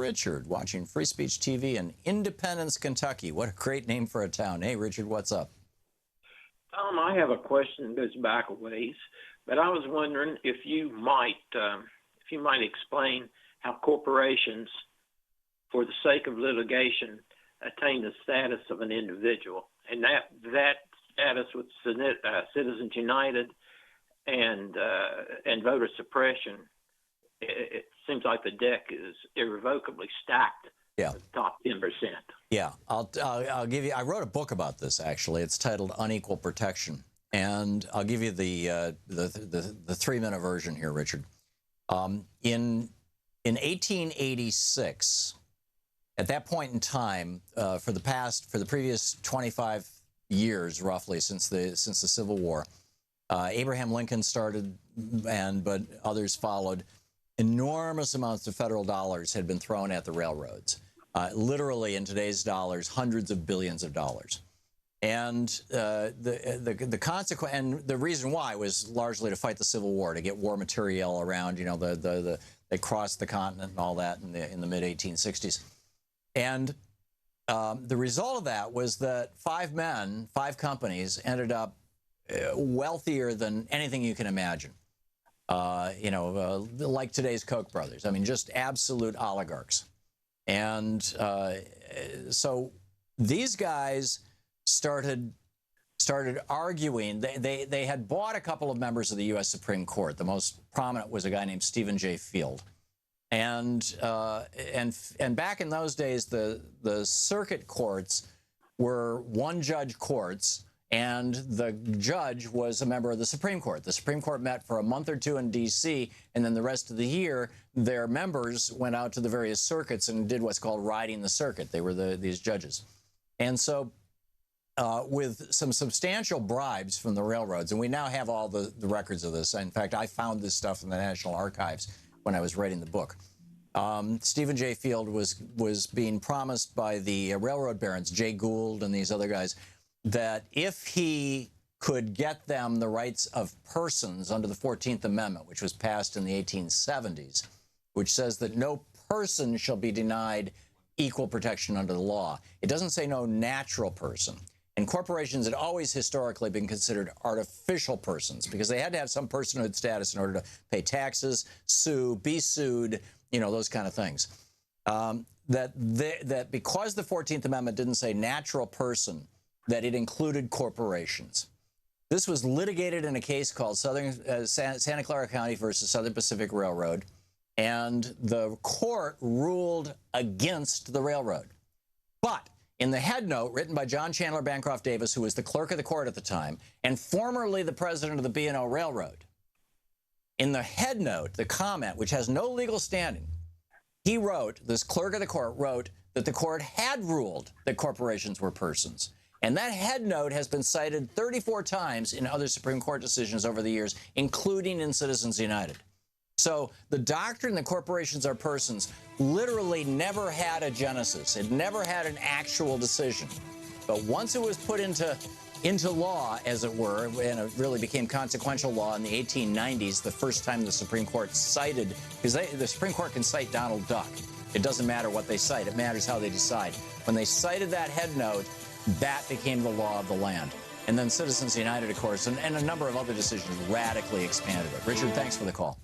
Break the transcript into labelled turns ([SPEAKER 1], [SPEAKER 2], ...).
[SPEAKER 1] Richard, watching Free Speech TV in Independence, Kentucky. What a great name for a town. Hey, Richard, what's up?
[SPEAKER 2] Tom, I have a question that goes back a ways, but I was wondering if you might explain how corporations, for the sake of litigation, attain the status of an individual, and that status with Citizens United and voter suppression. It seems like the deck is irrevocably stacked.
[SPEAKER 1] Yeah.
[SPEAKER 2] The top 10%.
[SPEAKER 1] Yeah, I'll give you. I wrote a book about this actually. It's titled "Unequal Protection," and I'll give you the 3-minute version here, Richard. In 1886, at that point in time, for the previous 25 years roughly since the Civil War, Abraham Lincoln started, but others followed. Enormous amounts of federal dollars had been thrown at the railroads. Literally, in today's dollars, hundreds of billions of dollars. And the consequence, and the reason why was largely to fight the Civil War, to get war material around. You know, they crossed the continent and all that in the mid 1860s. And the result of that was that 5 companies ended up wealthier than anything you can imagine. Like today's Koch brothers. I mean, just absolute oligarchs. And so these guys started arguing. They had bought a couple of members of the U.S. Supreme Court. The most prominent was a guy named Stephen J. Field. And back in those days, the circuit courts were one-judge courts, and the judge was a member of the Supreme Court. The Supreme Court met for a month or two in D.C., and then the rest of the year, their members went out to the various circuits and did what's called riding the circuit. They were these judges. And so with some substantial bribes from the railroads, and we now have all the records of this. In fact, I found this stuff in the National Archives when I was writing the book. Stephen J. Field was being promised by the railroad barons, Jay Gould and these other guys, that if he could get them the rights of persons under the 14th Amendment, which was passed in the 1870s, which says that no person shall be denied equal protection under the law. It doesn't say no natural person. And corporations had always historically been considered artificial persons because they had to have some personhood status in order to pay taxes, sue, be sued, those kind of things. That because the 14th Amendment didn't say natural person, that it included corporations. This was litigated in a case called Santa Clara County versus Southern Pacific Railroad, and the court ruled against the railroad. But in the head note written by John Chandler Bancroft Davis, who was the clerk of the court at the time and formerly the president of the B&O Railroad, in the head note, the comment, which has no legal standing, he wrote, this clerk of the court wrote, that the court had ruled that corporations were persons. And that head note has been cited 34 times in other Supreme Court decisions over the years, including in Citizens United. So the doctrine that corporations are persons literally never had a genesis. It never had an actual decision. But once it was put into law, as it were, and it really became consequential law in the 1890s, the first time the Supreme Court cited, because the Supreme Court can cite Donald Duck. It doesn't matter what they cite. It matters how they decide. When they cited that head note, that became the law of the land. And then Citizens United, of course, and a number of other decisions radically expanded it. Richard, thanks for the call.